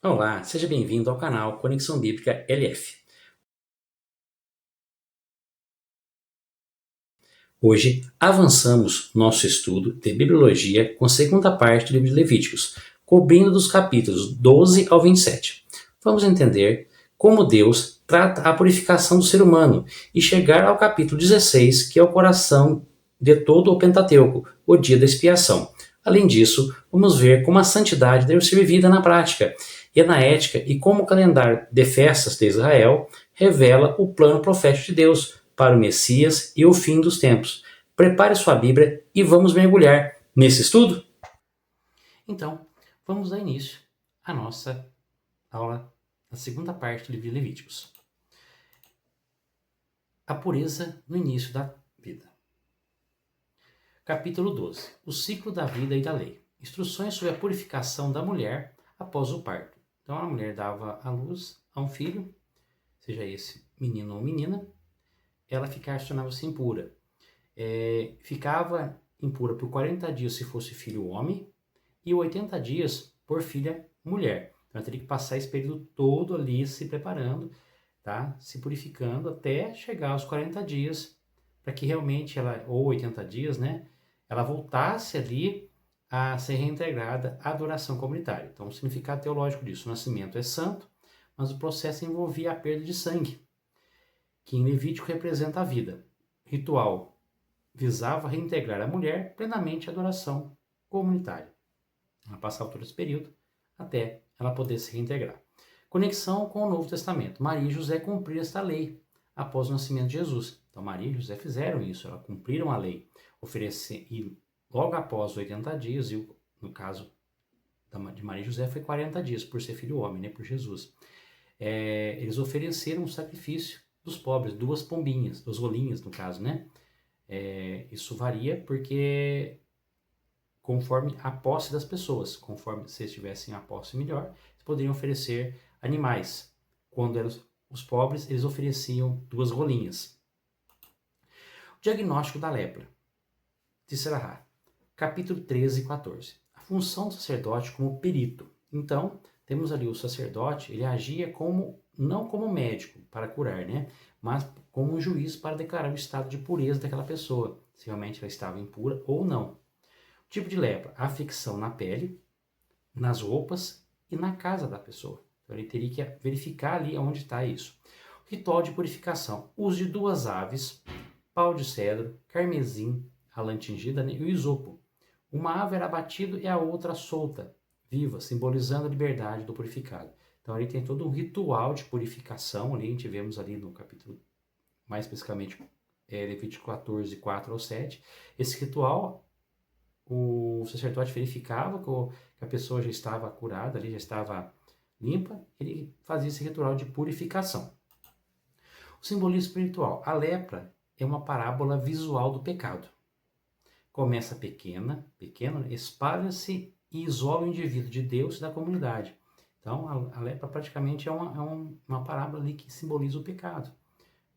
Olá, seja bem-vindo ao canal Conexão Bíblica LF. Hoje avançamos nosso estudo de Bibliologia com a segunda parte do livro de Levíticos, cobrindo dos capítulos 12 ao 27. Vamos entender como Deus trata a purificação do ser humano e chegar ao capítulo 16, que é o coração de todo o Pentateuco, o dia da expiação. Além disso, vamos ver como a santidade deve ser vivida na prática e na ética e como o calendário de festas de Israel revela o plano profético de Deus para o Messias e o fim dos tempos. Prepare sua Bíblia e vamos mergulhar nesse estudo? Então, vamos dar início à nossa aula, a segunda parte do livro de Levíticos. A pureza no início da vida. Capítulo 12. O ciclo da vida e da lei. Instruções sobre a purificação da mulher após o parto. Então, a mulher dava à luz a um filho, seja esse menino ou menina, ela tornava-se impura. Ficava impura por 40 dias se fosse filho homem e 80 dias por filha mulher. Então ela teria que passar esse período todo ali se preparando, tá? Se purificando até chegar aos 40 dias, para que realmente ela, ou 80 dias, né? Ela voltasse ali a ser reintegrada à adoração comunitária. Então o significado teológico disso, o nascimento é santo, mas o processo envolvia a perda de sangue, que em Levítico representa a vida. Ritual visava reintegrar a mulher plenamente à adoração comunitária. Ela passava todo esse período até ela poder se reintegrar. Conexão com o Novo Testamento. Maria e José cumpriram esta lei após o nascimento de Jesus. Então Maria e José fizeram isso, elas cumpriram a lei. E logo após 80 dias, e no caso de Maria e José foi 40 dias, por ser filho homem, né, por Jesus. Eles ofereceram um sacrifício dos pobres, 2 pombinhas, 2 rolinhas no caso, né? Isso varia porque conforme a posse das pessoas, conforme se eles tivessem a posse melhor, eles poderiam oferecer animais. Quando eram os pobres, eles ofereciam 2 rolinhas. O diagnóstico da lepra, de Serahá, capítulo 13 e 14. A função do sacerdote como perito. Então, temos ali o sacerdote, ele agia não como médico para curar, né? Mas como um juiz para declarar o estado de pureza daquela pessoa, se realmente ela estava impura ou não. Tipo de lepra, afecção na pele, nas roupas e na casa da pessoa. Então ele teria que verificar ali onde está isso. Ritual de purificação, uso de 2 aves, pau de cedro, carmesim, a lã tingida e o isopo. Uma ave era abatida e a outra solta, viva, simbolizando a liberdade do purificado. Então ali tem todo um ritual de purificação, ali a gente vemos ali no capítulo, mais especificamente, Levítico 14, 4 ao 7. Esse ritual, o sacerdote verificava que a pessoa já estava curada, ali já estava limpa, ele fazia esse ritual de purificação. O simbolismo espiritual. A lepra é uma parábola visual do pecado. Começa pequena, espalha-se e isola o indivíduo de Deus e da comunidade. Então, a lepra praticamente é uma parábola ali que simboliza o pecado,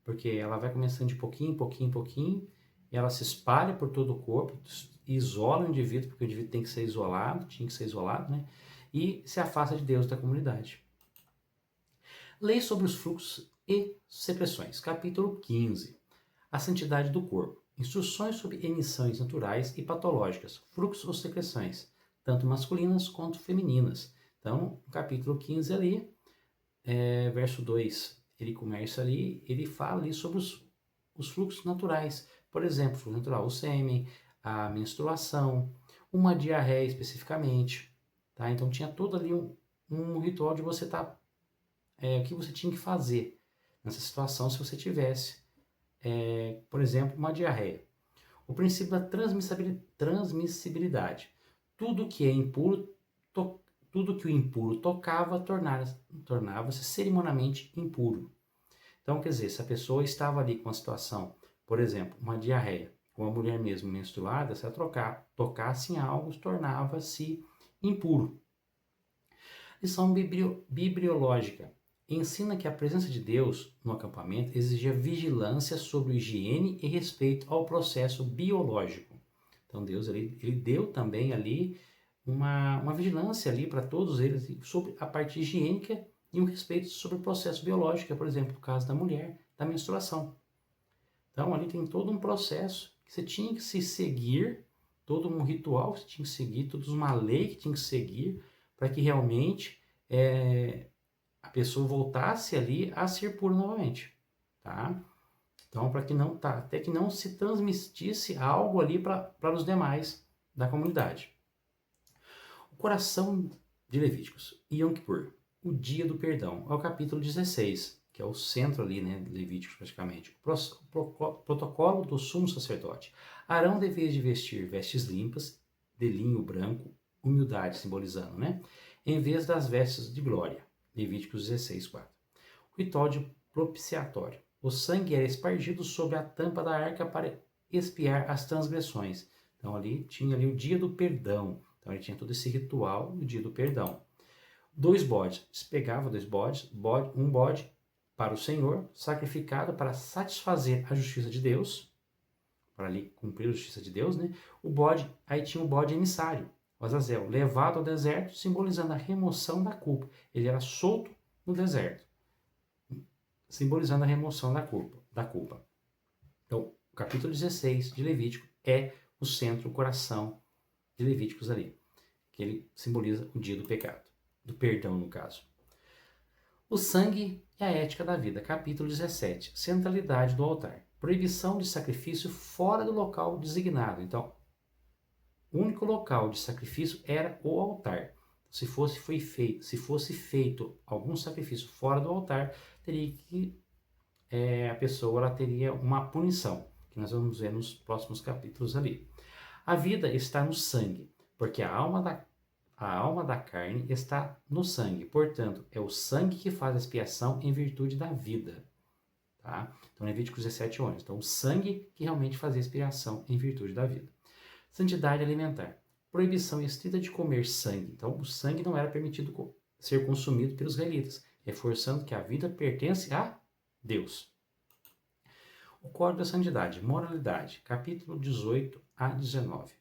porque ela vai começando de pouquinho em pouquinho em pouquinho, e ela se espalha por todo o corpo, isola o indivíduo, porque o indivíduo tinha que ser isolado, né? E se afasta de Deus e da comunidade. Lei sobre os fluxos e secreções, capítulo 15. A santidade do corpo. Instruções sobre emissões naturais e patológicas, fluxos ou secreções, tanto masculinas quanto femininas. Então, no capítulo 15 ali, verso 2, ele começa ali, ele fala ali sobre os fluxos naturais. Por exemplo, fluxo natural, o sêmen, a menstruação, uma diarreia especificamente. Tá? Então tinha todo ali um ritual de você estar, o que você tinha que fazer nessa situação se você tivesse, por exemplo, uma diarreia. O princípio da transmissibilidade. Tudo que é impuro, tudo que o impuro tocava tornava-se cerimonialmente impuro. Então, quer dizer, se a pessoa estava ali com uma situação, por exemplo, uma diarreia, uma mulher mesmo menstruada, se ela tocasse em algo, tornava-se impuro. Lição bibliológica. Ensina que a presença de Deus no acampamento exigia vigilância sobre higiene e respeito ao processo biológico. Então Deus ele deu também ali uma vigilância ali para todos eles sobre a parte higiênica e um respeito sobre o processo biológico, por exemplo, no caso da mulher, da menstruação. Então ali tem todo um processo que você tinha que se seguir, todo um ritual que você tinha que seguir, toda uma lei que tinha que seguir para que realmente a pessoa voltasse ali a ser pura novamente, tá? Então, para que não até que não se transmitisse algo ali para os demais da comunidade. O coração de Levíticos, Yom Kippur, o dia do perdão, é o capítulo 16, que é o centro ali, né, de Levíticos praticamente. O protocolo do sumo sacerdote. Arão deveria de vestir vestes limpas, de linho branco, humildade simbolizando, né, em vez das vestes de glória. Levíticos 16, 4. O ritual de propiciatório. O sangue era espargido sobre a tampa da arca para expiar as transgressões. Então ali tinha ali o dia do perdão. Então ele tinha todo esse ritual no dia do perdão. 2 bodes. Se pegava 2 bodes, um bode para o Senhor, sacrificado para satisfazer a justiça de Deus, para ali cumprir a justiça de Deus, né? O bode, aí tinha o bode emissário, o Azazel, levado ao deserto, simbolizando a remoção da culpa. Ele era solto no deserto, simbolizando a remoção da culpa. Então, o capítulo 16 de Levítico é o centro, o coração de Levíticos ali, que ele simboliza o dia do pecado, do perdão no caso. O sangue e a ética da vida, capítulo 17, centralidade do altar. Proibição de sacrifício fora do local designado. Então, o único local de sacrifício era o altar. Se fosse feito algum sacrifício fora do altar, teria que a pessoa ela teria uma punição, que nós vamos ver nos próximos capítulos ali. A vida está no sangue, porque a alma da carne está no sangue. Portanto, é o sangue que faz a expiação em virtude da vida. Tá? Então, Levítico 17, 11. Então, o sangue que realmente fazia expiação em virtude da vida. Santidade alimentar. Proibição estrita de comer sangue. Então, o sangue não era permitido ser consumido pelos israelitas, reforçando que a vida pertence a Deus. O Código da Santidade, Moralidade, capítulo 18 a 19.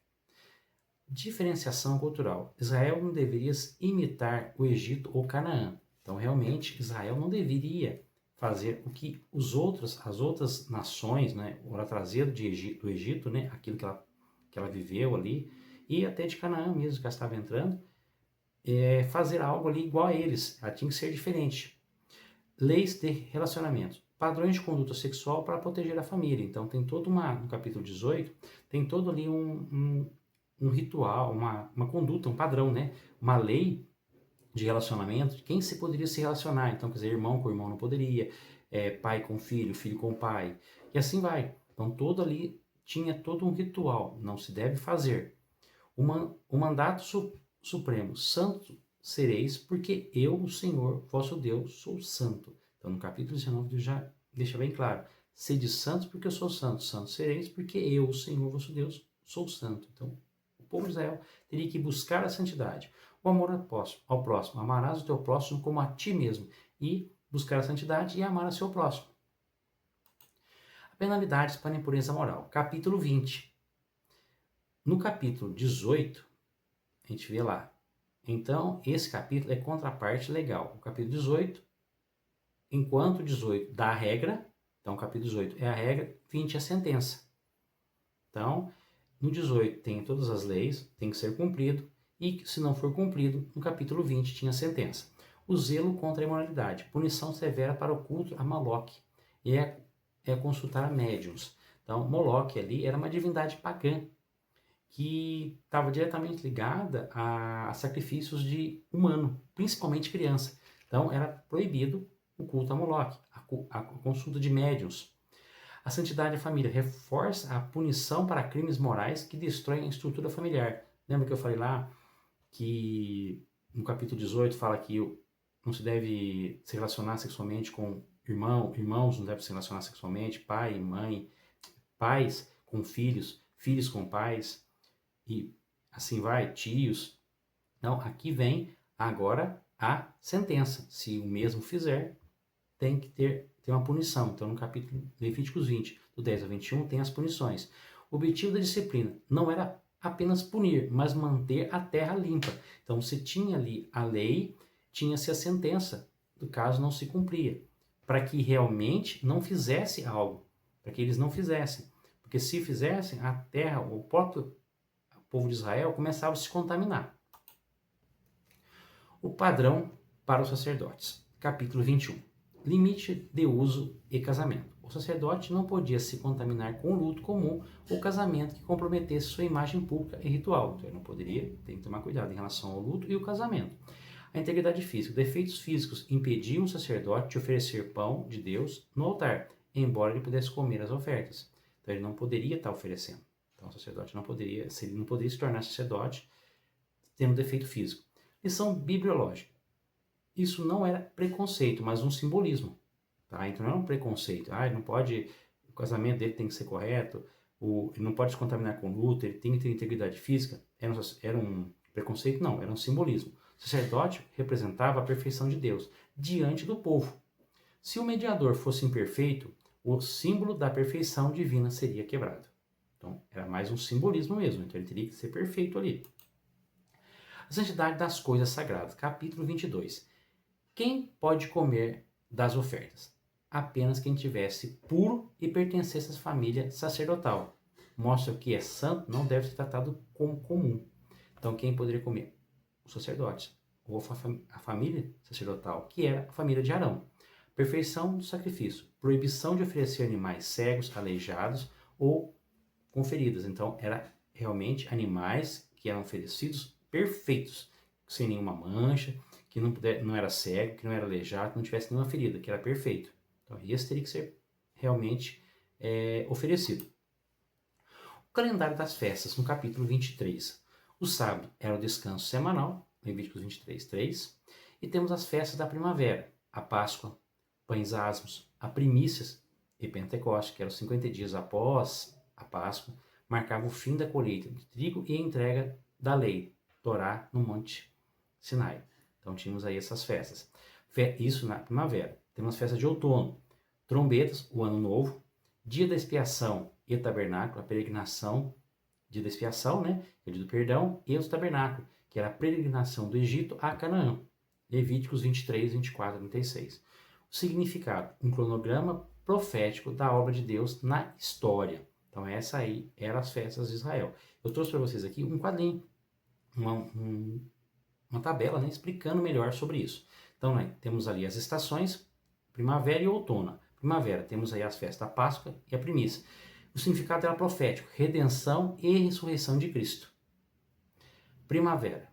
Diferenciação cultural. Israel não deveria imitar o Egito ou Canaã. Então, realmente, Israel não deveria fazer o que as outras nações, né, ela trazia do Egito, né, aquilo que ela viveu ali, e até de Canaã mesmo, que ela estava entrando, fazer algo ali igual a eles. Ela tinha que ser diferente. Leis de relacionamento. Padrões de conduta sexual para proteger a família. Então, tem todo no capítulo 18, tem todo ali um ritual, uma conduta, um padrão, né? Uma lei de relacionamento, de quem se poderia se relacionar. Então, quer dizer, irmão com irmão não poderia, pai com filho, filho com pai, e assim vai. Então, todo ali tinha todo um ritual, não se deve fazer. O mandato supremo, santo sereis, porque eu, o Senhor, vosso Deus, sou santo. Então, no capítulo 19, Deus já deixa bem claro. Sede santos, porque eu sou santo. Santo sereis, porque eu, o Senhor, vosso Deus, sou santo. Então, o povo de Israel teria que buscar a santidade. O amor ao próximo. Amarás o teu próximo como a ti mesmo. E buscar a santidade e amar a seu próximo. Penalidades para impureza moral. Capítulo 20. No capítulo 18, a gente vê lá. Então, esse capítulo é contraparte legal. O capítulo 18, enquanto o 18 dá a regra, então o capítulo 18 é a regra, 20 é a sentença. Então, no 18 tem todas as leis, tem que ser cumprido, e se não for cumprido, no capítulo 20 tinha a sentença. O zelo contra a imoralidade, punição severa para o culto a Moloque, e é consultar a médiuns. Então, Moloque ali era uma divindade pagã, que estava diretamente ligada a sacrifícios de humano, principalmente criança. Então, era proibido o culto a Moloque, a consulta de médiuns. A santidade da família reforça a punição para crimes morais que destroem a estrutura familiar. Lembra que eu falei lá que no capítulo 18 fala que não se deve se relacionar sexualmente com irmãos não devem se relacionar sexualmente, pai, mãe, pais com filhos, filhos com pais, e assim vai, tios. Então, aqui vem agora a sentença. Se o mesmo fizer, tem que ter uma punição. Então, no capítulo Levíticos 20, do 10 a 21, tem as punições. O objetivo da disciplina não era apenas punir, mas manter a terra limpa. Então, se tinha ali a lei, tinha-se a sentença, do caso não se cumpria, para que realmente não fizesse algo, para que eles não fizessem. Porque se fizessem, a terra, o próprio povo de Israel começava a se contaminar. O padrão para os sacerdotes. Capítulo 21. Limite de uso e casamento. O sacerdote não podia se contaminar com o luto comum ou casamento que comprometesse sua imagem pública e ritual. Então ele não poderia, tem que tomar cuidado em relação ao luto e o casamento. A integridade física. Defeitos físicos impediam o sacerdote de oferecer pão de Deus no altar, embora ele pudesse comer as ofertas. Então ele não poderia estar oferecendo. Então o sacerdote não poderia, ele não poderia se tornar sacerdote tendo defeito físico. Lição bibliológica. Isso não era preconceito, mas um simbolismo. Tá? Então não é um preconceito. Ele não pode, o casamento dele tem que ser correto, ele não pode se contaminar com luto, ele tem que ter integridade física. Era um preconceito? Não, era um simbolismo. O sacerdote representava a perfeição de Deus diante do povo. Se o mediador fosse imperfeito, o símbolo da perfeição divina seria quebrado. Então era mais um simbolismo mesmo, então ele teria que ser perfeito ali. A santidade das coisas sagradas, capítulo 22. Quem pode comer das ofertas? Apenas quem tivesse puro e pertencesse à família sacerdotal. Mostra que é santo, não deve ser tratado como comum. Então quem poderia comer? Os sacerdotes, ou a família sacerdotal, que era a família de Arão. Perfeição do sacrifício, proibição de oferecer animais cegos, aleijados ou com feridas. Então era realmente animais que eram oferecidos perfeitos, sem nenhuma mancha, que não era cego, que não era aleijado, que não tivesse nenhuma ferida, que era perfeito. Então, esse teria que ser realmente oferecido. O calendário das festas, no capítulo 23. O sábado era o descanso semanal, Levíticos 23, 3. E temos as festas da primavera, a Páscoa, pães asmos, a primícias e Pentecostes, que eram 50 dias após a Páscoa, marcava o fim da colheita de trigo e a entrega da lei, Torá, no Monte Sinai. Então tínhamos aí essas festas. Isso na primavera. Temos festas de outono, trombetas, o ano novo, dia da expiação e tabernáculo, a peregrinação, dia da expiação, né, o dia do perdão, e o tabernáculo, que era a peregrinação do Egito a Canaã. Levíticos 23, 24, 36. O significado, um cronograma profético da obra de Deus na história. Então essa aí eram as festas de Israel. Eu trouxe para vocês aqui um quadrinho, uma tabela, né, explicando melhor sobre isso. Então, né, temos ali as estações, primavera e outono. Primavera, temos aí as festas da Páscoa e a primícia. O significado era profético, redenção e ressurreição de Cristo. Primavera,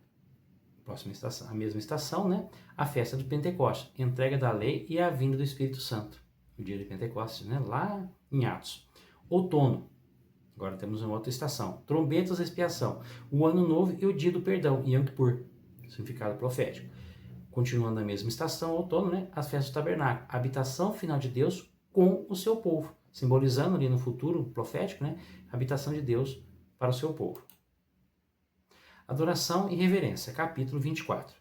próxima estação, a mesma estação, né? A festa do Pentecostes, entrega da lei e a vinda do Espírito Santo. O dia de Pentecostes, né? Lá em Atos. Outono, agora temos uma outra estação. Trombetas, expiação. O ano novo e o dia do perdão, Yom Kippur. Significado profético. Continuando a mesma estação, outono, né? As festas do tabernáculo. A habitação final de Deus com o seu povo. Simbolizando ali no futuro profético, né? A habitação de Deus para o seu povo. Adoração e reverência, capítulo 24.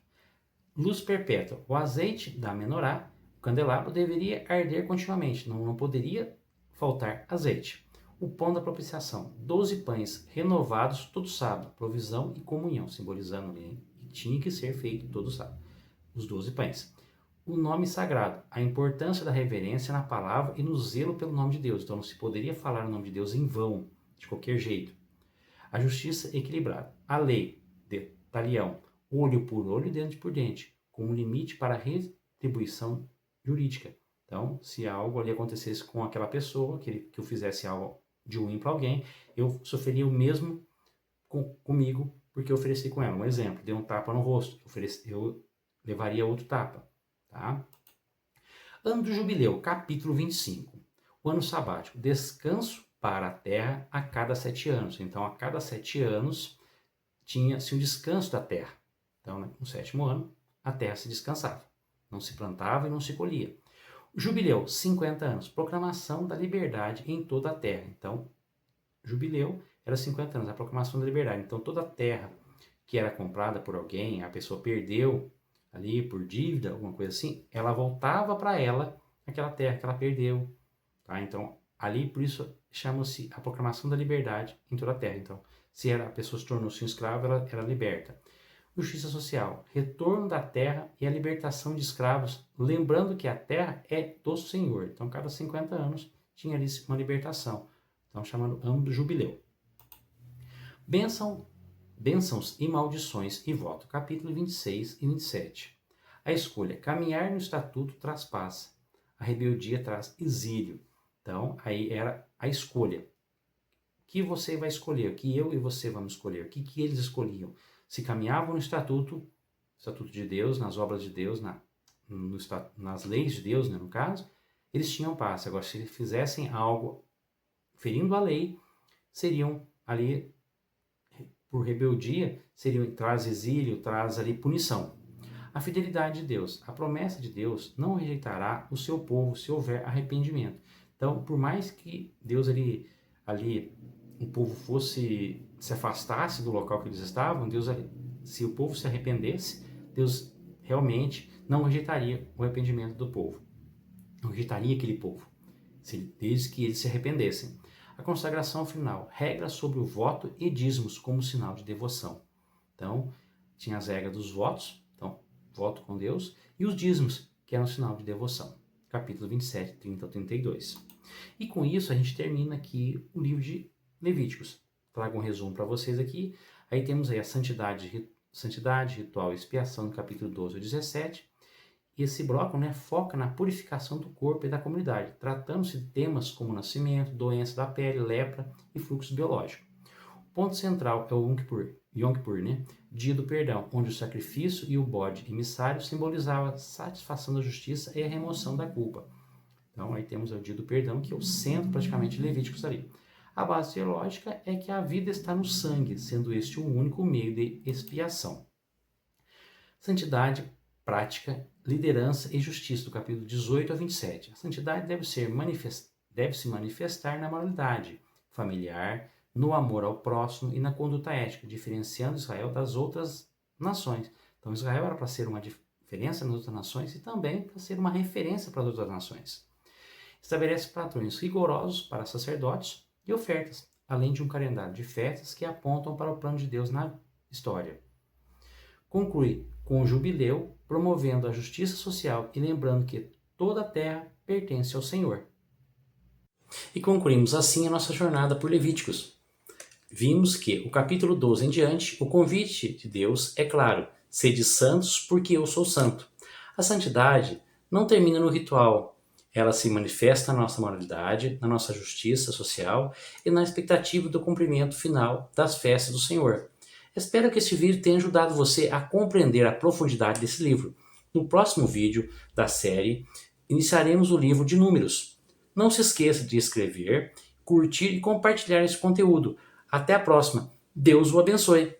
Luz perpétua. O azeite da menorá, o candelabro, deveria arder continuamente. Não poderia faltar azeite. O pão da propiciação. 12 pães renovados todo sábado. Provisão e comunhão, simbolizando ali que tinha que ser feito todo sábado. Os 12 pães. O nome sagrado. A importância da reverência na palavra e no zelo pelo nome de Deus. Então não se poderia falar o nome de Deus em vão, de qualquer jeito. A justiça equilibrada. A lei de talião, olho por olho, dente por dente, com um limite para a retribuição jurídica. Então, se algo ali acontecesse com aquela pessoa, que eu fizesse algo de ruim para alguém, eu sofreria o mesmo comigo, porque eu ofereci com ela. Um exemplo, dei um tapa no rosto, eu levaria outro tapa. Tá? Ano do Jubileu, capítulo 25. O ano sabático, descanso para a terra a cada 7 anos. Então, a cada 7 anos tinha-se um descanso da terra. Então, no 7º ano, a terra se descansava. Não se plantava e não se colhia. O jubileu, 50 anos. Proclamação da liberdade em toda a terra. Então, jubileu era 50 anos, a proclamação da liberdade. Então, toda a terra que era comprada por alguém, a pessoa perdeu ali por dívida, alguma coisa assim, ela voltava para ela aquela terra que ela perdeu. Tá? Então, ali, por isso, chama-se a proclamação da liberdade em toda a terra. Então, Se a pessoa se tornou-se um escravo, ela era liberta. Justiça social, retorno da terra e a libertação de escravos, lembrando que a terra é do Senhor. Então, cada 50 anos tinha ali uma libertação. Então, chamando ano do jubileu. Bênçãos e maldições e voto. Capítulo 26 e 27. A escolha. Caminhar no estatuto traz paz. A rebeldia traz exílio. Então, aí era a escolha. O que você vai escolher? O que eu e você vamos escolher? O que eles escolhiam? Se caminhavam no estatuto de Deus, nas obras de Deus, nas leis de Deus, né, no caso, eles tinham paz. Agora, se fizessem algo ferindo a lei, seriam ali, por rebeldia, traz exílio, traz ali punição. A fidelidade de Deus. A promessa de Deus não rejeitará o seu povo se houver arrependimento. Então, por mais que Deus ali o povo se afastasse do local que eles estavam, se o povo se arrependesse, Deus realmente não rejeitaria o arrependimento do povo. Não rejeitaria aquele povo, desde que eles se arrependessem. A consagração final, regras sobre o voto e dízimos como sinal de devoção. Então, tinha as regras dos votos, então, voto com Deus, e os dízimos, que eram um sinal de devoção. Capítulo 27, 30 ao 32. E com isso, a gente termina aqui o livro de Levíticos. Trago um resumo para vocês aqui. Aí temos aí a santidade, ritual e expiação, no capítulo 12 ao 17. E esse bloco, foca na purificação do corpo e da comunidade, tratando-se de temas como nascimento, doença da pele, lepra e fluxo biológico. O ponto central é o Yom Kippur, dia do perdão, onde o sacrifício e o bode emissário simbolizavam a satisfação da justiça e a remoção da culpa. Então aí temos o dia do perdão, que é o centro praticamente de Levíticos ali. A base teológica é que a vida está no sangue, sendo este o único meio de expiação. Santidade, prática, liderança e justiça, do capítulo 18 a 27. A santidade deve se manifestar na moralidade familiar, no amor ao próximo e na conduta ética, diferenciando Israel das outras nações. Então, Israel era para ser uma diferença nas outras nações e também para ser uma referência para as outras nações. Estabelece padrões rigorosos para sacerdotes e ofertas, além de um calendário de festas que apontam para o plano de Deus na história. Conclui com o jubileu, promovendo a justiça social e lembrando que toda a terra pertence ao Senhor. E concluímos assim a nossa jornada por Levíticos. Vimos que, o capítulo 12 em diante, o convite de Deus é claro: sede santos porque eu sou santo. A santidade não termina no ritual. Ela se manifesta na nossa moralidade, na nossa justiça social e na expectativa do cumprimento final das festas do Senhor. Espero que este vídeo tenha ajudado você a compreender a profundidade desse livro. No próximo vídeo da série, iniciaremos o livro de Números. Não se esqueça de escrever, curtir e compartilhar esse conteúdo. Até a próxima. Deus o abençoe.